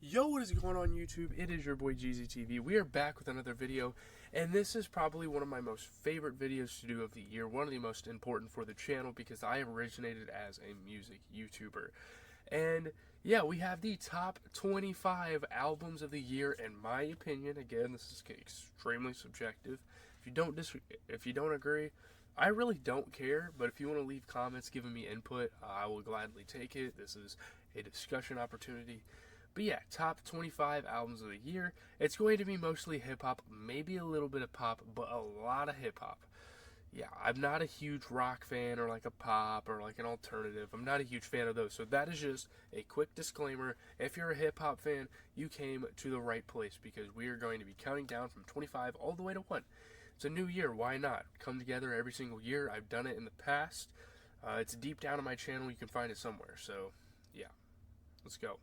Yo, what is going on YouTube? It is your boy GZTV. We are back with another video, and this is probably one of my most favorite videos to do of the year, one of the most important for the channel because I originated as a music YouTuber. And yeah, we have the top 25 albums of the year in my opinion. Again, this is extremely subjective. If you don't agree, I really don't care, but if you want to leave comments giving me input, I will gladly take it. This is a discussion opportunity. But yeah, top 25 albums of the year. It's going to be mostly hip-hop, maybe a little bit of pop, but a lot of hip-hop. Yeah, I'm not a huge rock fan or like a pop or like an alternative. I'm not a huge fan of those. So that is just a quick disclaimer. If you're a hip-hop fan, you came to the right place because we are going to be counting down from 25 all the way to 1. It's a new year. Why not? Come together every single year. I've done it in the past. It's deep down on my channel. You can find it somewhere. So, yeah. Let's go.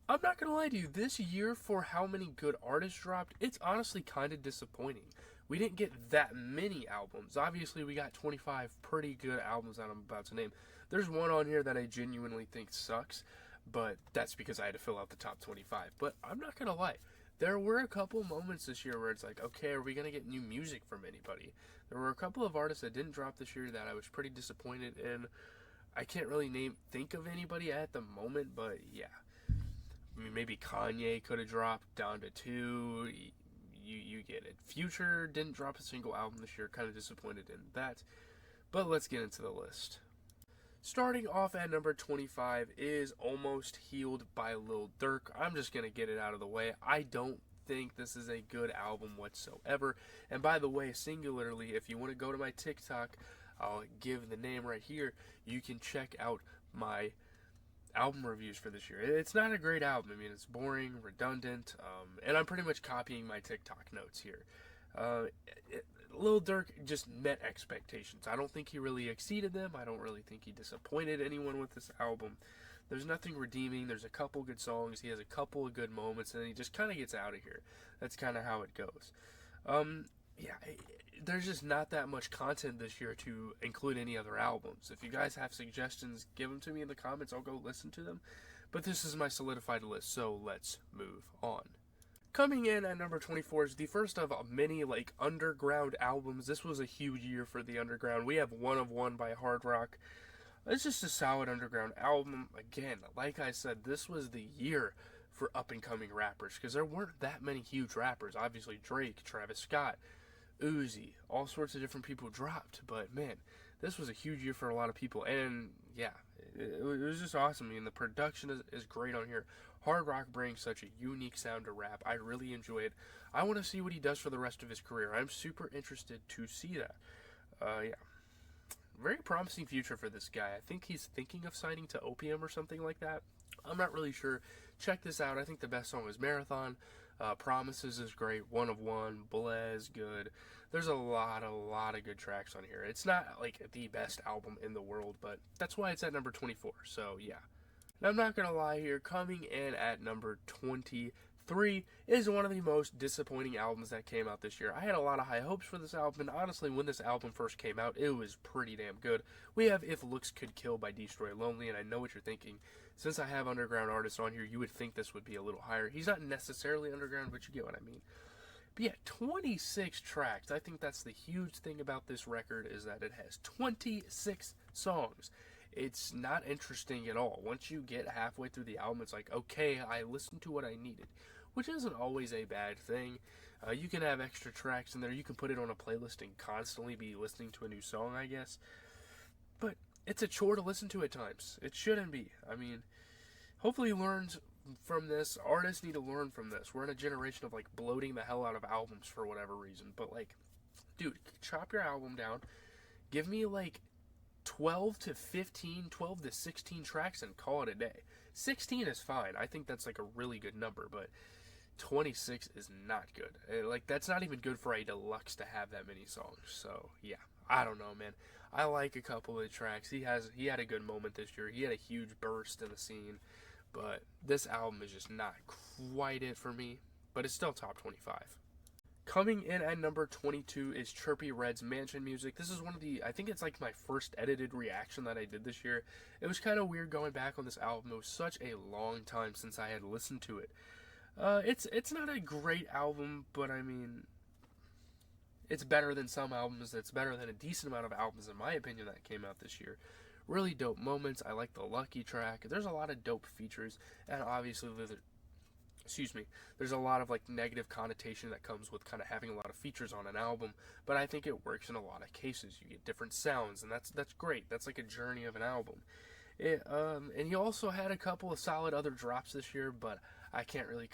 I'm not gonna lie to you, this year for how many good artists dropped, it's honestly kind of disappointing. We didn't get that many albums. Obviously, we got 25 pretty good albums that I'm about to name. There's one on here that I genuinely think sucks, but that's because I had to fill out the top 25. But I'm not gonna lie, there were a couple moments this year where it's like, okay, are we gonna get new music from anybody? There were a couple of artists that didn't drop this year that I was pretty disappointed in. I can't really think of anybody at the moment, but yeah. I mean, maybe Kanye could have dropped down to 2. You get it. Future didn't drop a single album this year. Kind of disappointed in that. But let's get into the list. Starting off at number 25 is Almost Healed by Lil Durk. I'm just going to get it out of the way. I don't think this is a good album whatsoever. And by the way, singularly, if you want to go to my TikTok, I'll give the name right here. You can check out my album reviews for this year. It's not a great album. I mean, it's boring, redundant, and I'm pretty much copying my TikTok notes here. Lil Durk just met expectations. I don't think he really exceeded them. I don't really think he disappointed anyone with this album. There's nothing redeeming. There's a couple good songs. He has a couple of good moments, and then he just kind of gets out of here. That's kind of how it goes. Yeah, there's just not that much content this year to include any other albums. If you guys have suggestions, give them to me in the comments. I'll go listen to them. But this is my solidified list, so let's move on. Coming in at number 24 is the first of many underground albums. This was a huge year for the underground. We have One of One by Hard Rock. It's just a solid underground album. Again, like I said, this was the year for up-and-coming rappers because there weren't that many huge rappers. Obviously, Drake, Travis Scott, Uzi, all sorts of different people dropped, but man, this was a huge year for a lot of people, and yeah, it was just awesome. I mean, the production is great on here. Hard Rock brings such a unique sound to rap. I really enjoy it. I want to see what he does for the rest of his career. I'm super interested to see that. Yeah, very promising future for this guy. I think he's thinking of signing to Opium or something like that. I'm not really sure. Check this out. I think the best song is Marathon. Promises is great. One of One. Blez, good. There's a lot of good tracks on here. It's not like the best album in the world, but that's why it's at number 24. So yeah. And I'm not gonna lie here. Coming in at number 23 is one of the most disappointing albums that came out this year. I had a lot of high hopes for this album, and honestly, when this album first came out, it was pretty damn good. We have If Looks Could Kill by Destroy Lonely, and I know what you're thinking. Since I have underground artists on here, you would think this would be a little higher. He's not necessarily underground, but you get what I mean. But yeah, 26 tracks. I think that's the huge thing about this record is that it has 26 songs. It's not interesting at all. Once you get halfway through the album, it's like, okay, I listened to what I needed, which isn't always a bad thing. You can have extra tracks in there. You can put it on a playlist and constantly be listening to a new song, I guess. But it's a chore to listen to at times. It shouldn't be. I mean, hopefully he learns from this. Artists need to learn from this. We're in a generation of bloating the hell out of albums for whatever reason. But dude, chop your album down. Give me 12 to 15, 12 to 16 tracks and call it a day. 16 is fine. I think that's a really good number, but 26 is not good. That's not even good for a deluxe to have that many songs. So, yeah. I don't know, man. I like a couple of the tracks. He had a good moment this year. He had a huge burst in the scene, but this album is just not quite it for me, but it's still top 25. Coming in at number 22 is Chirpy Red's Mansion Music. This is one of the, I think it's like my first edited reaction that I did this year. It was kind of weird going back on this album. It was such a long time since I had listened to it. It's not a great album, but I mean, it's better than some albums. It's better than a decent amount of albums, in my opinion, that came out this year. Really dope moments. I like the Lucky track. There's a lot of dope features, and obviously there's a lot of like negative connotation that comes with kind of having a lot of features on an album, but I think it works in a lot of cases. You get different sounds, and that's great. That's like a journey of an album. And he also had a couple of solid other drops this year, but I can't really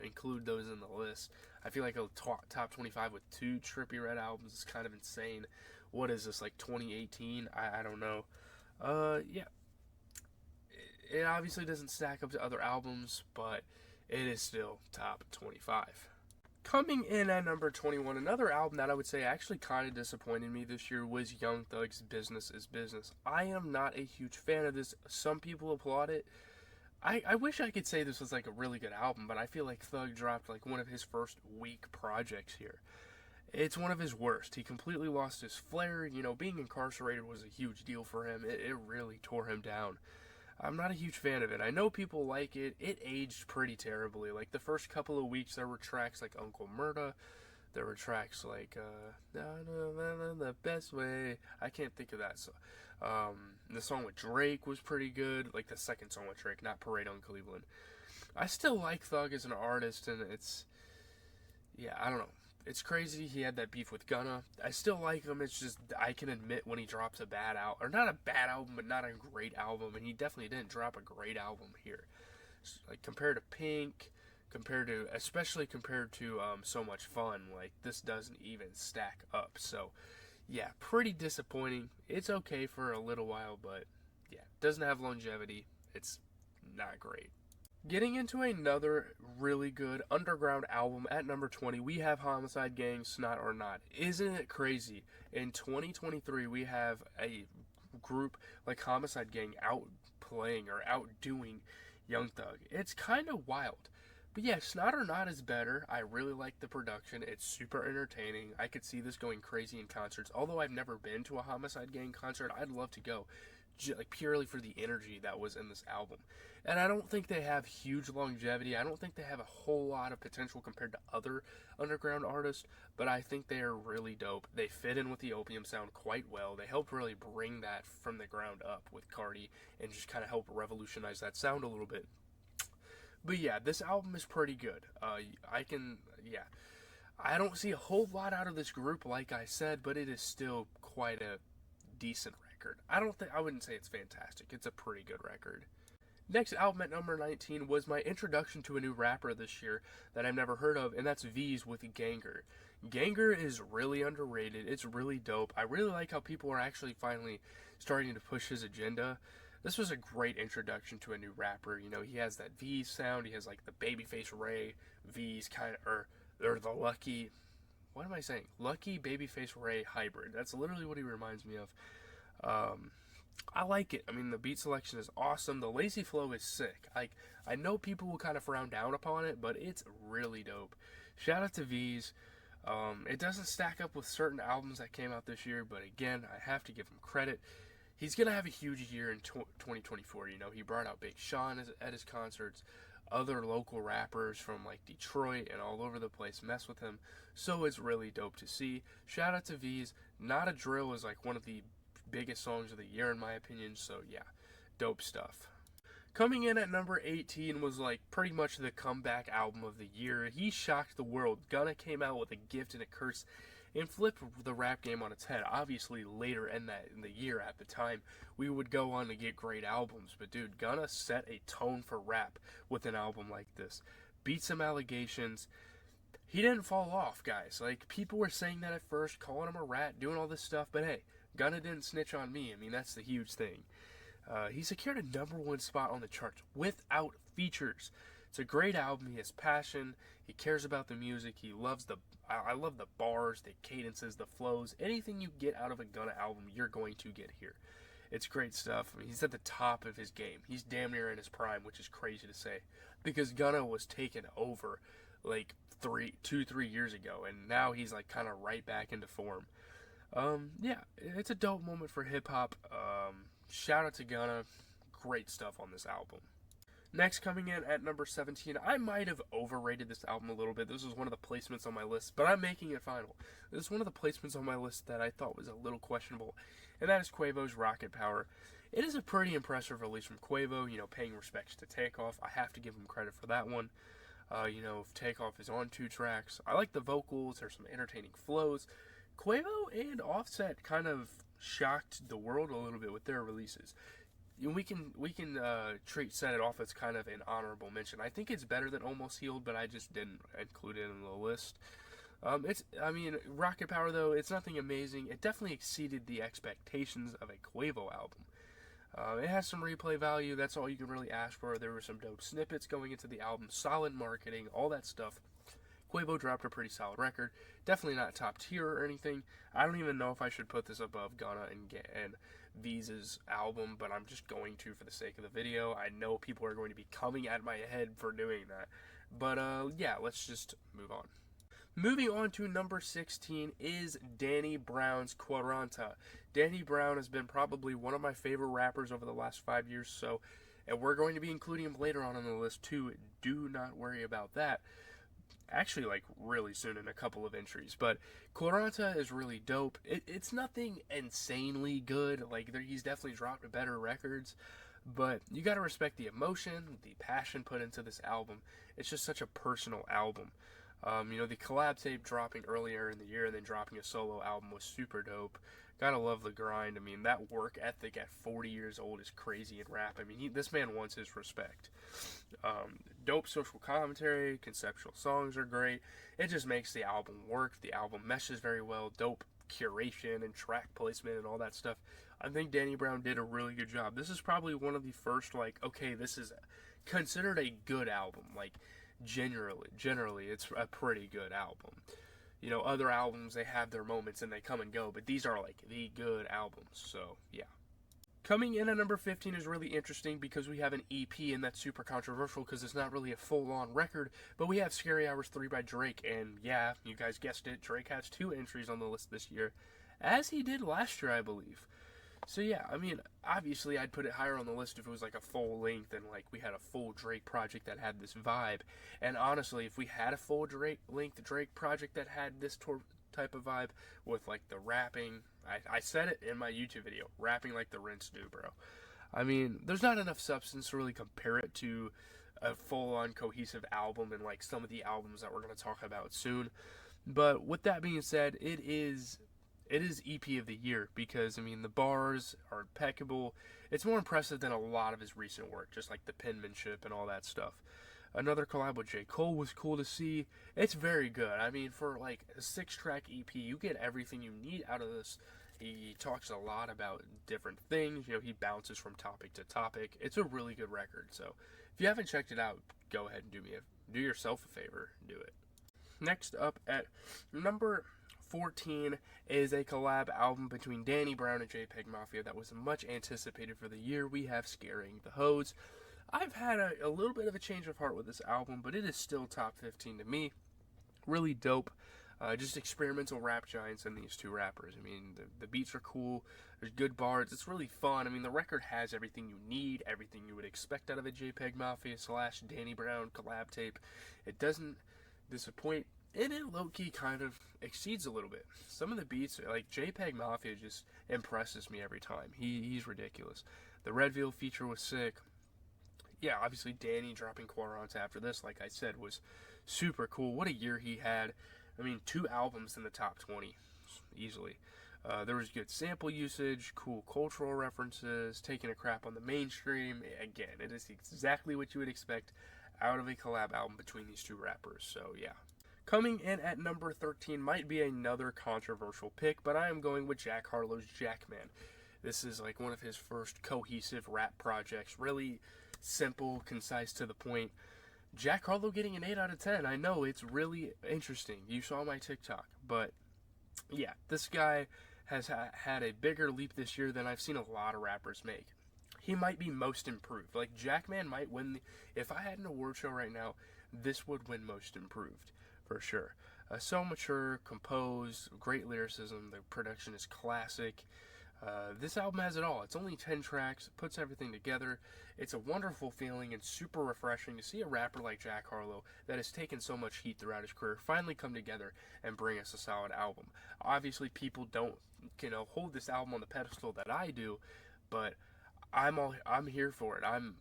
include those in the list. I feel like a top 25 with 2 Trippie Redd albums is kind of insane. What is this, like 2018? I don't know. Yeah. It obviously doesn't stack up to other albums, but it is still top 25. Coming in at number 21, another album that I would say actually kind of disappointed me this year was Young Thug's Business is Business. I am not a huge fan of this. Some people applaud it. I wish I could say this was like a really good album, but I feel like Thug dropped like one of his first weak projects here. It's one of his worst. He completely lost his flair. You know, being incarcerated was a huge deal for him. It really tore him down. I'm not a huge fan of it. I know people like it. It aged pretty terribly. Like, the first couple of weeks, there were tracks like Uncle Murda. There were tracks like, The Best Way. I can't think of that song. The song with Drake was pretty good. Like, the second song with Drake, not Parade on Cleveland. I still like Thug as an artist, and I don't know. It's crazy he had that beef with Gunna. I still like him. It's just I can admit when he drops a bad album, or not a bad album, but not a great album, and he definitely didn't drop a great album here. Like compared to Pink, especially compared to So Much Fun, like this doesn't even stack up. So yeah, pretty disappointing. It's okay for a little while, but yeah, doesn't have longevity. It's not great. Getting into another really good underground album at number 20, we have Homicide Gang, Snot or Not. Isn't it crazy? In 2023, we have a group like Homicide Gang outplaying or outdoing Young Thug. It's kind of wild. But yeah, Snot or Not is better. I really like the production. It's super entertaining. I could see this going crazy in concerts. Although I've never been to a Homicide Gang concert, I'd love to go. Like purely for the energy that was in this album. And I don't think they have huge longevity. I don't think they have a whole lot of potential compared to other underground artists, but I think they are really dope. They fit in with the Opium sound quite well. They helped really bring that from the ground up with Cardi and just kind of help revolutionize that sound a little bit. But yeah, this album is pretty good. I don't see a whole lot out of this group, like I said, but it is still quite a decent record. I wouldn't say it's fantastic. It's a pretty good record. Next album at number 19 was my introduction to a new rapper this year that I've never heard of, and that's V's with Ganger. Ganger is really underrated. It's really dope. I really like how people are actually finally starting to push his agenda. This was a great introduction to a new rapper. You know, he has that V sound. He has like the Babyface Ray V's kind of, or the Lucky, what am I saying? Lucky Babyface Ray hybrid. That's literally what he reminds me of. I like it. I mean, the beat selection is awesome. The lazy flow is sick. I know people will kind of frown down upon it, but it's really dope. Shout out to V's. It doesn't stack up with certain albums that came out this year, but again, I have to give him credit. He's going to have a huge year in 2024. You know, he brought out Big Sean at his concerts. Other local rappers from like Detroit and all over the place mess with him. So it's really dope to see. Shout out to V's. Not a Drill is like one of the biggest songs of the year in my opinion. So yeah, dope stuff. Coming in at number 18 was like pretty much the comeback album of the year. He shocked the world. Gunna came out with A Gift and a Curse and flipped the rap game on its head. Obviously later in the year at the time, we would go on to get great albums. But dude, Gunna set a tone for rap with an album like this. Beat some allegations. He didn't fall off, guys. Like, people were saying that at first, calling him a rat, doing all this stuff. But hey, Gunna didn't snitch on me. I mean, that's the huge thing. He secured a #1 spot on the charts without features. It's a great album. He has passion. He cares about the music. He loves I love the bars, the cadences, the flows. Anything you get out of a Gunna album, you're going to get here. It's great stuff. I mean, he's at the top of his game. He's damn near in his prime, which is crazy to say, because Gunna was taking over like 3 years ago, and now he's like kind of right back into form. Yeah, it's a dope moment for hip hop. Shout out to Gunna, great stuff on this album. Next, coming in at number 17, I might have overrated this album a little bit. This was one of the placements on my list, but I'm making it final. This is one of the placements on my list that I thought was a little questionable, and that is Quavo's Rocket Power. It is a pretty impressive release from Quavo, paying respects to Takeoff. I have to give him credit for that one. Takeoff is on 2 tracks. I like the vocals, there's some entertaining flows. Quavo and Offset kind of shocked the world a little bit with their releases. We can set it off as kind of an honorable mention. I think it's better than Almost Healed, but I just didn't include it in the list. Rocket Power, though, it's nothing amazing. It definitely exceeded the expectations of a Quavo album. It has some replay value. That's all you can really ask for. There were some dope snippets going into the album, solid marketing, all that stuff. Quavo dropped a pretty solid record. Definitely not top tier or anything. I don't even know if I should put this above Gunna and Visa's album, but I'm just going to for the sake of the video. I know people are going to be coming at my head for doing that. But yeah, let's just move on. Moving on to number 16 is Danny Brown's Quaranta. Danny Brown has been probably one of my favorite rappers over the last 5 years, and we're going to be including him later on the list too. Do not worry about that. Actually, like really soon in a couple of entries, but Quaranta is really dope. It's nothing insanely good. Like he's definitely dropped better records, but you gotta respect the emotion, the passion put into this album. It's just such a personal album. The collab tape dropping earlier in the year and then dropping a solo album was super dope. Gotta love the grind. I mean, that work ethic at 40 years old is crazy in rap. I mean, this man wants his respect. Dope social commentary, conceptual songs are great. It just makes the album work. The album meshes very well. Dope curation and track placement and all that stuff. I think Danny Brown did a really good job. This is probably one of the first, this is considered a good album. Generally, it's a pretty good album. Other albums, they have their moments and they come and go, but these are the good albums, so yeah. Coming in at number 15 is really interesting because we have an EP, and that's super controversial because it's not really a full-on record, but we have Scary Hours 3 by Drake, and yeah, you guys guessed it, Drake has 2 entries on the list this year, as he did last year, I believe. So yeah, I mean, obviously I'd put it higher on the list if it was a full length and we had a full Drake project that had this vibe. And honestly, if we had a full length Drake project that had this type of vibe with the rapping, I said it in my YouTube video, rapping like the Rinse do, bro. I mean, there's not enough substance to really compare it to a full-on cohesive album and some of the albums that we're going to talk about soon. But with that being said, it is EP of the year because, I mean, the bars are impeccable. It's more impressive than a lot of his recent work, just the penmanship and all that stuff. Another collab with J. Cole was cool to see. It's very good. I mean, for a 6-track EP, you get everything you need out of this. He talks a lot about different things. He bounces from topic to topic. It's a really good record. So if you haven't checked it out, go ahead and do yourself a favor and do it. Next up at number 14 is a collab album between Danny Brown and JPEG Mafia that was much anticipated for the year. We have Scaring the Hoes. I've had a little bit of a change of heart with this album, but it is still top 15 to me. Really dope. Just experimental rap giants in these 2 rappers. I mean, the beats are cool. There's good bars. It's really fun. I mean, the record has everything you need, everything you would expect out of a JPEG Mafia / Danny Brown collab tape. It doesn't disappoint. And it low-key kind of exceeds a little bit. Some of the beats, JPEG Mafia just impresses me every time. He's ridiculous. The Redville feature was sick. Yeah, obviously Danny dropping Quaranta after this, like I said, was super cool. What a year he had. I mean, 2 albums in the top 20, easily. There was good sample usage, cool cultural references, taking a crap on the mainstream. Again, it is exactly what you would expect out of a collab album between these 2 rappers, so yeah. Coming in at number 13 might be another controversial pick, but I am going with Jack Harlow's Jackman. This is one of his first cohesive rap projects, really simple, concise, to the point. Jack Harlow getting an 8 out of 10. I know, it's really interesting. You saw my TikTok, but yeah, this guy has had a bigger leap this year than I've seen a lot of rappers make. He might be most improved. Jackman might win. If I had an award show right now, this would win most improved, for sure. So mature, composed, great lyricism, the production is classic. This album has it all. It's only 10 tracks, puts everything together. It's a wonderful feeling and super refreshing to see a rapper like Jack Harlow that has taken so much heat throughout his career finally come together and bring us a solid album. Obviously, people don't, hold this album on the pedestal that I do, but I'm here for it. I'm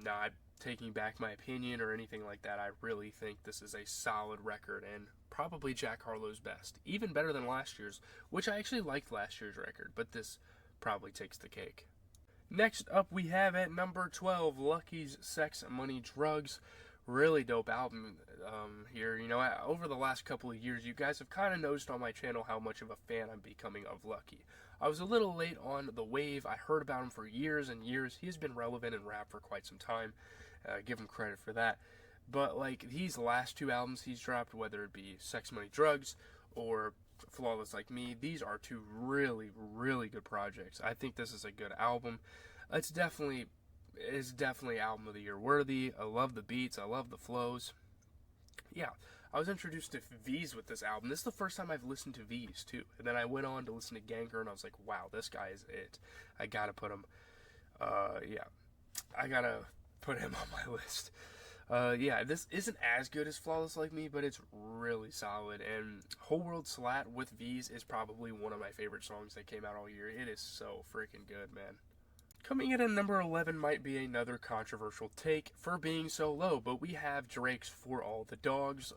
not taking back my opinion or anything like that. I really think this is a solid record and probably Jack Harlow's best. Even better than last year's, which I actually liked last year's record, but this probably takes the cake. Next up, we have at number 12, Lucky's Sex, Money, Drugs. Really dope album here. Over the last couple of years, you guys have kind of noticed on my channel how much of a fan I'm becoming of Lucky. I was a little late on the wave. I heard about him for years and years. He has been relevant in rap for quite some time. Give him credit for that. But these last two albums he's dropped, whether it be Sex, Money, Drugs or Flawless Like Me, these are two really, really good projects. I think this is a good album. It's definitely album of the year worthy. I love the beats. I love the flows. Yeah, I was introduced to V's with this album. This is the first time I've listened to V's too. And then I went on to listen to Ganker, and I was like, wow, this guy is it. I gotta put him. I gotta put him on my list. This isn't as good as Flawless Like Me, but it's really solid. And Whole World Slat with V's is probably one of my favorite songs that came out all year. It is so freaking good, man. Coming in at number 11 might be another controversial take for being so low, but we have Drake's For All the Dogs.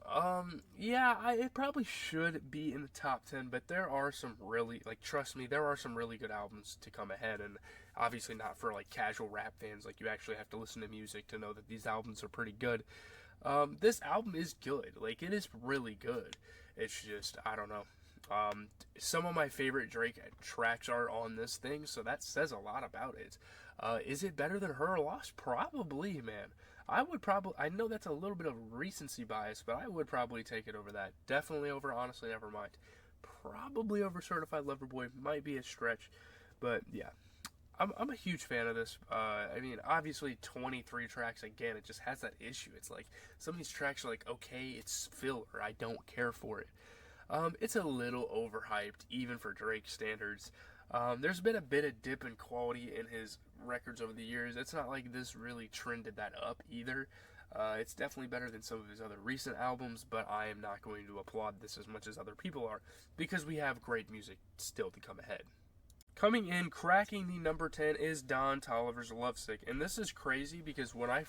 It probably should be in the top 10, but there are some really, trust me, there are some really good albums to come ahead, and obviously not for, casual rap fans. You actually have to listen to music to know that these albums are pretty good. This album is good. It is really good. It's just, I don't know. Some of my favorite Drake tracks are on this thing, so that says a lot about it. Is it better than Her Loss? Probably, man. I know that's a little bit of recency bias, but I would probably take it over that. Definitely over Honestly Nevermind. Probably over Certified Lover Boy. Might be a stretch, but yeah. I'm a huge fan of this. Obviously 23 tracks, again, it just has that issue. It's some of these tracks are okay, it's filler. I don't care for it. It's a little overhyped, even for Drake standards. There's been a bit of dip in quality in his records over the years. It's not like this really trended that up either. It's definitely better than some of his other recent albums, but I am not going to applaud this as much as other people are, because we have great music still to come ahead. Coming in, cracking the number 10 is Don Toliver's Lovesick, and this is crazy because when I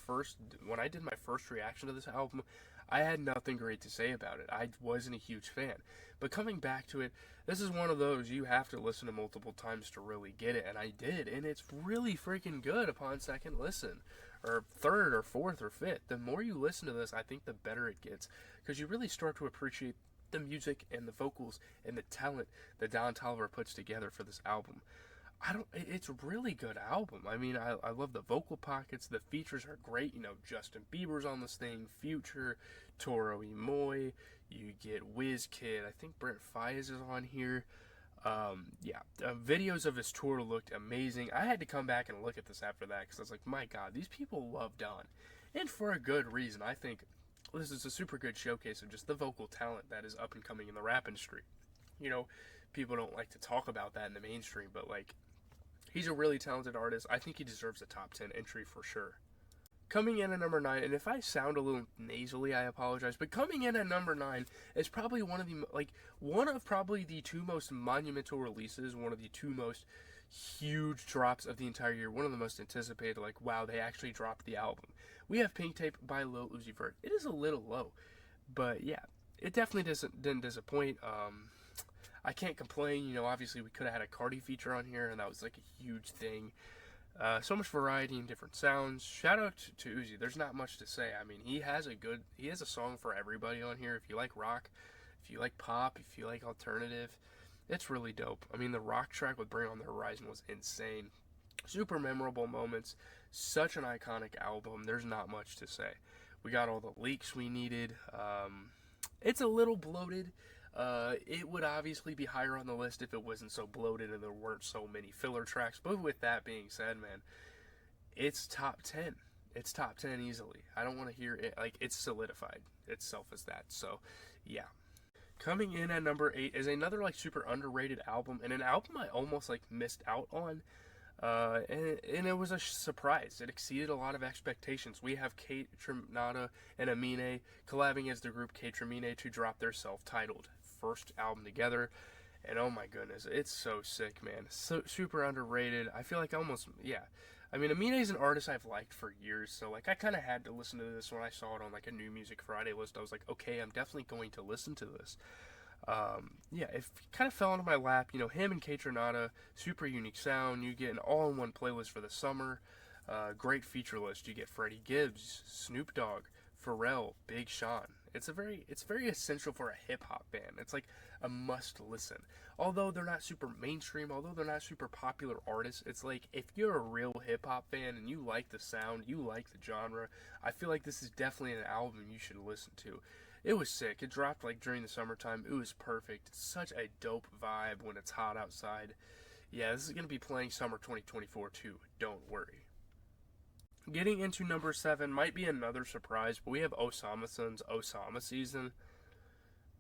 did my first reaction to this album, I had nothing great to say about it. I wasn't a huge fan. But coming back to it, this is one of those you have to listen to multiple times to really get it, and I did, and it's really freaking good upon second listen, or third, or fourth, or fifth. The more you listen to this, I think the better it gets, because you really start to appreciate the music and the vocals and the talent that Don Toliver puts together for this album. It's a really good album. I love the vocal pockets. The features are great. Justin Bieber's on this thing, Future, Toro y Moi. You get WizKid. I think Brent Faiyaz is on here. Videos of his tour looked amazing. I had to come back and look at this after that because I was like, my God, these people love Don. And for a good reason. I think this is a super good showcase of just the vocal talent that is up and coming in the rap industry. People don't like to talk about that in the mainstream, but he's a really talented artist. I think he deserves a top 10 entry for sure. Coming in at number 9, and if I sound a little nasally, I apologize, but coming in at number 9 is probably one of the two most monumental releases, one of the two most huge drops of the entire year, one of the most anticipated, wow, they actually dropped the album. We have Pink Tape by Lil Uzi Vert. It is a little low, but yeah, it definitely didn't disappoint. I can't complain. Obviously we could have had a Cardi feature on here, and that was a huge thing. So much variety and different sounds. Shout out to Uzi. There's not much to say. He has a song for everybody on here. If you like rock, if you like pop, if you like alternative, it's really dope. The rock track with Bring On The Horizon was insane. Super memorable moments. Such an iconic album. There's not much to say. We got all the leaks we needed. It's a little bloated. It would obviously be higher on the list if it wasn't so bloated and there weren't so many filler tracks. But with that being said, man, it's top 10. It's top 10 easily. I don't want to hear it. Like, it's solidified itself as that. So, yeah. Coming in at number 8 is another, like, super underrated album, and an album I almost, like, missed out on. And it was a surprise. It exceeded a lot of expectations. We have Kate Trinata and Amine collabing as the group Kate Tramine to drop their self-titled first album together. And oh my goodness, it's so sick, man. So super underrated. I feel like almost, yeah. I mean, Amine is an artist I've liked for years, so like I kind of had to listen to this when I saw it on like a New Music Friday list. I was like, okay, I'm definitely going to listen to this. Yeah, it kind of fell into my lap. You know, him and Kate Renata, super unique sound. You get an all-in-one playlist for the summer. Great feature list. You get Freddie Gibbs, Snoop Dogg, Pharrell, Big Sean. It's very essential for a hip hop band. It's like a must listen. Although they're not super mainstream, although they're not super popular artists, it's like if you're a real hip hop fan and you like the sound, you like the genre, I feel like this is definitely an album you should listen to. It was sick. It dropped like during the summertime. It was perfect. It's such a dope vibe when it's hot outside. Yeah, this is going to be playing summer 2024 too. Don't worry. Getting into number 7 might be another surprise, but we have Osama Sun's Osama Season.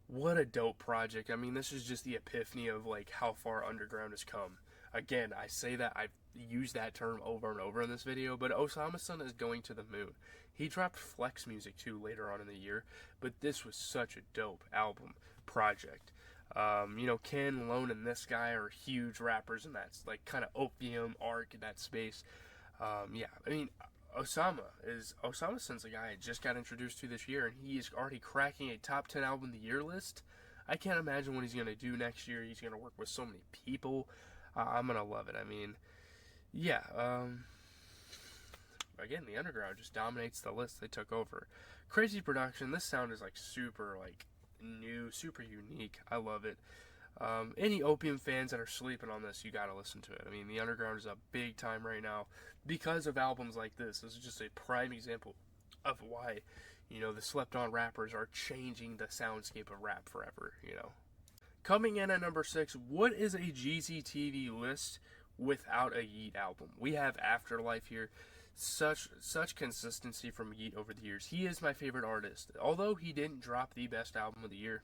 What a dope project. I mean, this is just the epiphany of like how far underground has come. Again, I say that, I've used that term over and over in this video, but Osama Sun is going to the moon. He dropped Flex Music too later on in the year, but this was such a dope album project. You know, Ken, Lone, and this guy are huge rappers, and that's like kind of Opium, Arc, in that space. Yeah, I mean, Osama Sun's a guy I just got introduced to this year, and he is already cracking a top 10 album of the year list. I can't imagine what he's going to do next year. He's going to work with so many people. I'm going to love it. I mean, yeah, again, the underground just dominates the list. They took over. Crazy production. This sound is like super like new, super unique. I love it. Any Opium fans that are sleeping on this, you gotta listen to it. I mean, the underground is up big time right now because of albums like this. This is just a prime example of why, you know, the slept on rappers are changing the soundscape of rap forever, you know. Coming in at number 6, what is a Jeezy TV list without a Yeat album? We have Afterlife here. Such consistency from Yeat over the years. He is my favorite artist. Although he didn't drop the best album of the year,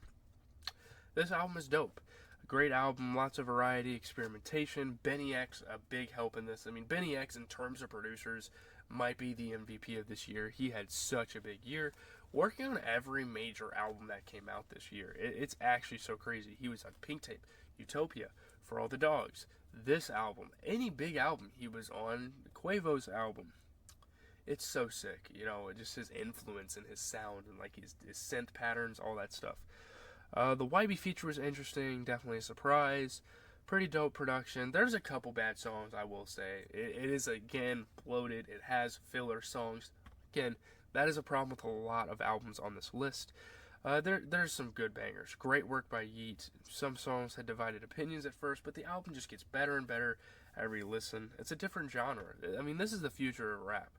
this album is dope. A great album, lots of variety, experimentation. Benny X, a big help in this. I mean, Benny X, in terms of producers, might be the MVP of this year. He had such a big year, working on every major album that came out this year. It's actually so crazy. He was on Pink Tape, Utopia, For All the Dogs, this album, any big album. He was on Quavo's album. It's so sick, you know, just his influence and his sound and like his synth patterns, all that stuff. The YB feature was interesting, definitely a surprise. Pretty dope production. There's a couple bad songs, I will say. It is, again, bloated. It has filler songs. Again, that is a problem with a lot of albums on this list. There's some good bangers. Great work by Yeat. Some songs had divided opinions at first, but the album just gets better and better every listen. It's a different genre. I mean, this is the future of rap.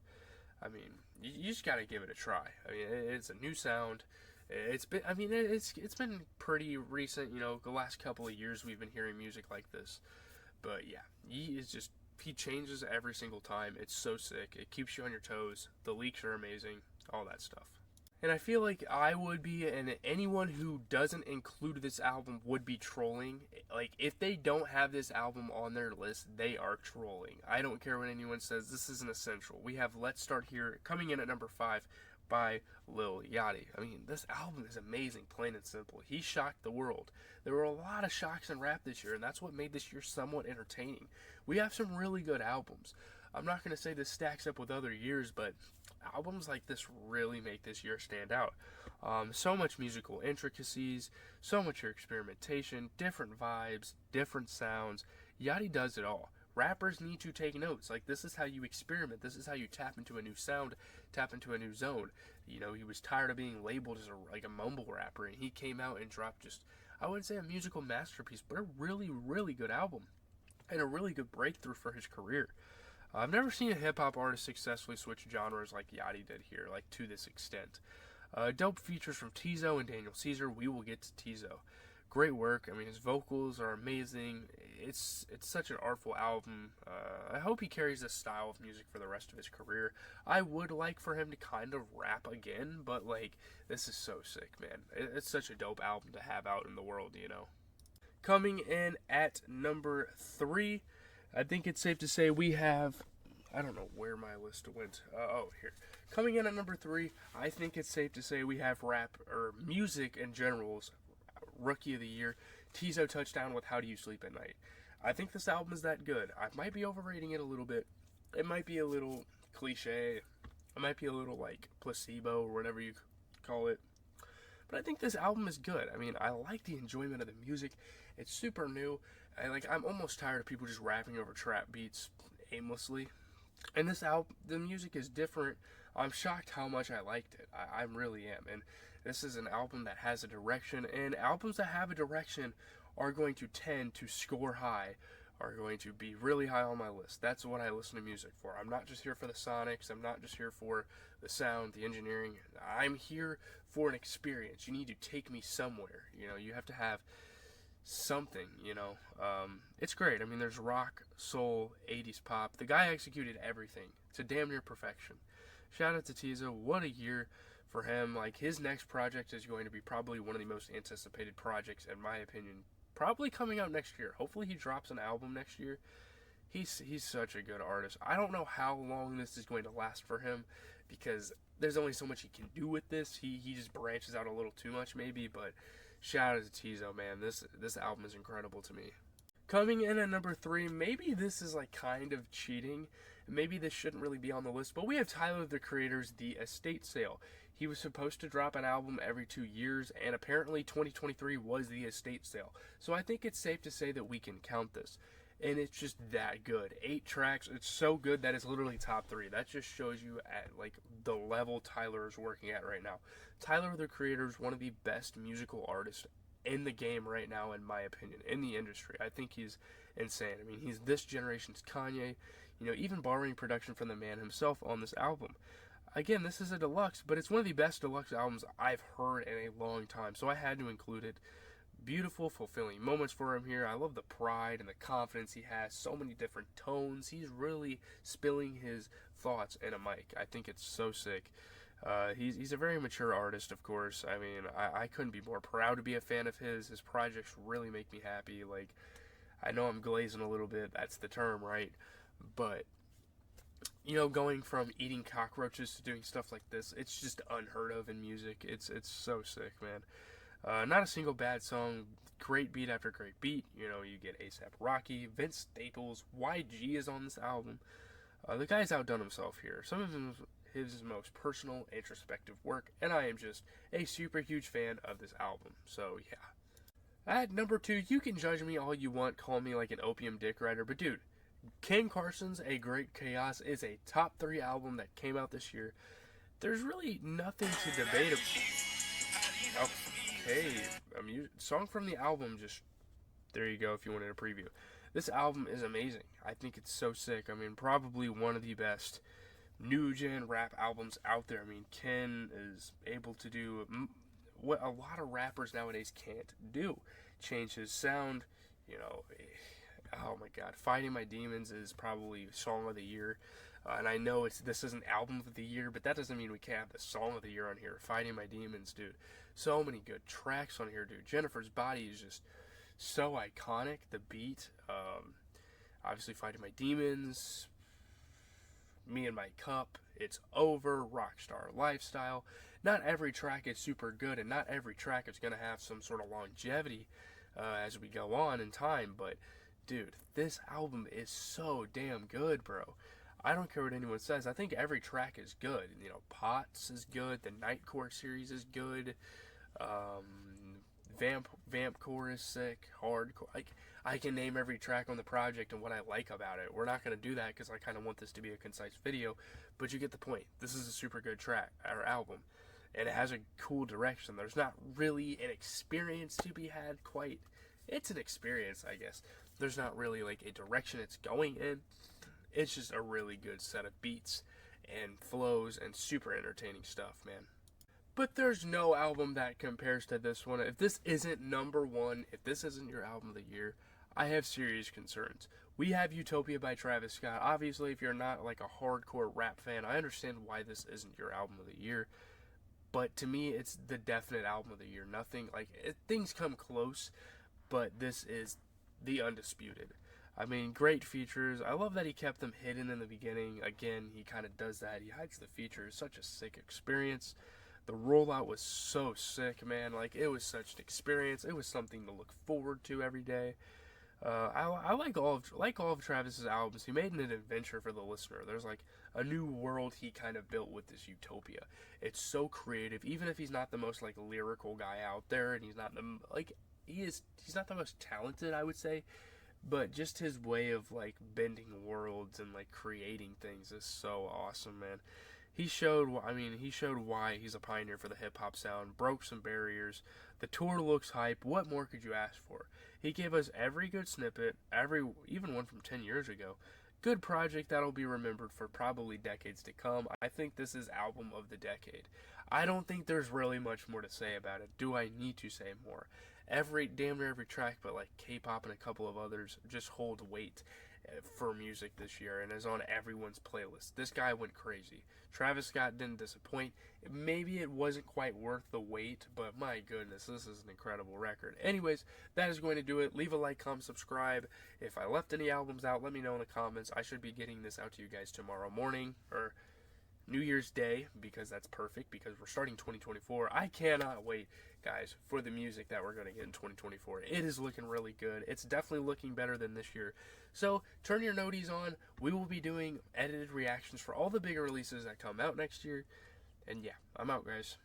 I mean, you just gotta give it a try. I mean, it's a new sound. It's been pretty recent, you know, the last couple of years we've been hearing music like this. But yeah, he changes every single time. It's so sick. It keeps you on your toes. The leaks are amazing. All that stuff. And I feel like I would be, and anyone who doesn't include this album would be trolling. Like, if they don't have this album on their list, they are trolling. I don't care what anyone says. This is an essential. We have Let's Start Here coming in at number 5 by Lil Yachty. I mean, this album is amazing, plain and simple. He shocked the world. There were a lot of shocks in rap this year, and that's what made this year somewhat entertaining. We have some really good albums. I'm not going to say this stacks up with other years, but albums like this really make this year stand out. So much musical intricacies, so much experimentation, different vibes, different sounds. Yachty does it all. Rappers need to take notes. Like, this is how you experiment. This is how you tap into a new sound, tap into a new zone. You know, he was tired of being labeled as a mumble rapper, and he came out and dropped just, I wouldn't say a musical masterpiece, but a really, really good album and a really good breakthrough for his career. I've never seen a hip-hop artist successfully switch genres like Yachty did here, like to this extent. Dope features from Tizo and Daniel Caesar. We will get to Tizo. great work. I mean, his vocals are amazing. It's such an artful album. I hope he carries this style of music for the rest of his career. I would like for him to kind of rap again, but like, this is so sick, man. It's such a dope album to have out in the world, you know. Coming in at number 3, I think it's safe to say we have, I don't know where my list went. Oh, here. Coming in at number 3, I think it's safe to say we have rap, or music in general's Rookie of the Year, Tizo Touchdown with How Do You Sleep at Night. I think this album is that good. I might be overrating it a little bit. It might be a little cliche. It might be a little like placebo or whatever you call it. But I think this album is good. I mean, I like the enjoyment of the music. It's super new. I'm almost tired of people just rapping over trap beats aimlessly. And this album, the music is different. I'm shocked how much I liked it. I really am. And this is an album that has a direction. And albums that have a direction are going to tend to score high, are going to be really high on my list. That's what I listen to music for. I'm not just here for the sonics. I'm not just here for the sound, the engineering. I'm here for an experience. You need to take me somewhere. You know, you have to have something, you know. It's great. I mean, there's rock, soul, 80s pop. The guy executed everything to damn near perfection. Shout out to Tizo. What a year for him. Like, his next project is going to be probably one of the most anticipated projects, in my opinion, probably coming out next year. Hopefully he drops an album next year. He's such a good artist. I don't know how long this is going to last for him, because there's only so much he can do with this. He just branches out a little too much maybe, but shout out to Tizo, man. This album is incredible to me. Coming in at number 3, maybe this is like kind of cheating. Maybe this shouldn't really be on the list, but we have Tyler, the Creator's The Estate Sale. He was supposed to drop an album every 2 years, and apparently 2023 was the estate sale. So I think it's safe to say that we can count this. And it's just that good. 8 tracks. It's so good that it's literally top 3. That just shows you at like the level Tyler is working at right now. Tyler, the Creator, is one of the best musical artists in the game right now, in my opinion, in the industry. I think he's insane. I mean, he's this generation's Kanye. You know, even borrowing production from the man himself on this album. Again, this is a deluxe, but it's one of the best deluxe albums I've heard in a long time, so I had to include it. Beautiful, fulfilling moments for him here. I love the pride and the confidence he has. So many different tones. He's really spilling his thoughts in a mic. I think it's so sick. He's a very mature artist, of course. I mean, I couldn't be more proud to be a fan of his. His projects really make me happy. Like, I know I'm glazing a little bit. That's the term, right? But you know, going from eating cockroaches to doing stuff like this, it's just unheard of in music. It's so sick, man. Not a single bad song. Great beat after great beat. You know, you get A$AP Rocky, Vince Staples, YG is on this album. The guy's outdone himself here. Some of his most personal, introspective work, and I am just a super huge fan of this album. So, yeah. At number 2, you can judge me all you want, call me like an opium dick rider, but dude, Ken Carson's A Great Chaos is a top 3 album that came out this year. There's really nothing to debate about. Okay, song from the album, just, there you go if you wanted a preview. This album is amazing. I think it's so sick. I mean, probably one of the best new gen rap albums out there. I mean, Ken is able to do what a lot of rappers nowadays can't do. Change his sound, you know. Oh my god, Fighting My Demons is probably Song of the Year. And I know this isn't Album of the Year, but that doesn't mean we can't have the Song of the Year on here. Fighting My Demons, dude. So many good tracks on here, dude. Jennifer's Body is just so iconic. The beat, obviously Fighting My Demons, Me and My Cup, It's Over, Rockstar Lifestyle. Not every track is super good, and not every track is going to have some sort of longevity as we go on in time, but dude, this album is so damn good, bro. I don't care what anyone says. I think every track is good. You know, Pots is good. The Nightcore series is good. Vampcore is sick. Hardcore. Like, I can name every track on the project and what I like about it. We're not going to do that because I kind of want this to be a concise video. But you get the point. This is a super good track, or album. And it has a cool direction. There's not really an experience to be had quite. It's an experience, I guess. There's not really like a direction it's going in. It's just a really good set of beats and flows and super entertaining stuff, man. But there's no album that compares to this one. If this isn't number one, if this isn't your album of the year, I have serious concerns. We have Utopia by Travis Scott. Obviously, if you're not like a hardcore rap fan, I understand why this isn't your album of the year. But to me, it's the definite album of the year. Nothing like things come close, but this is the undisputed. I mean, great features. I love that he kept them hidden in the beginning. Again, he kind of does that. He hides the features. Such a sick experience. The rollout was so sick, man. Like, it was such an experience. It was something to look forward to every day. I like all of Travis's albums. He made an adventure for the listener. There's like a new world he kind of built with this Utopia. It's so creative, even if he's not the most like lyrical guy out there, and he's not the like he's not the most talented, I would say, but just his way of like bending worlds and like creating things is so awesome, man. He showed why he's a pioneer for the hip hop sound, broke some barriers. The tour looks hype. What more could you ask for? He gave us every good snippet, even one from 10 years ago. Good project that'll be remembered for probably decades to come. I think this is album of the decade. I don't think there's really much more to say about it. Do I need to say more? Damn near every track, but like K-pop and a couple of others just hold weight for music this year and is on everyone's playlist. This guy went crazy. Travis Scott didn't disappoint. Maybe it wasn't quite worth the wait, but my goodness, this is an incredible record. Anyways, that is going to do it. Leave a like, comment, subscribe. If I left any albums out, let me know in the comments. I should be getting this out to you guys tomorrow morning, or New Year's Day, because that's perfect, because we're starting 2024. I cannot wait, guys, for the music that we're going to get in 2024. It is looking really good. It's definitely looking better than this year. So turn your noties on. We will be doing edited reactions for all the bigger releases that come out next year. And yeah, I'm out, guys.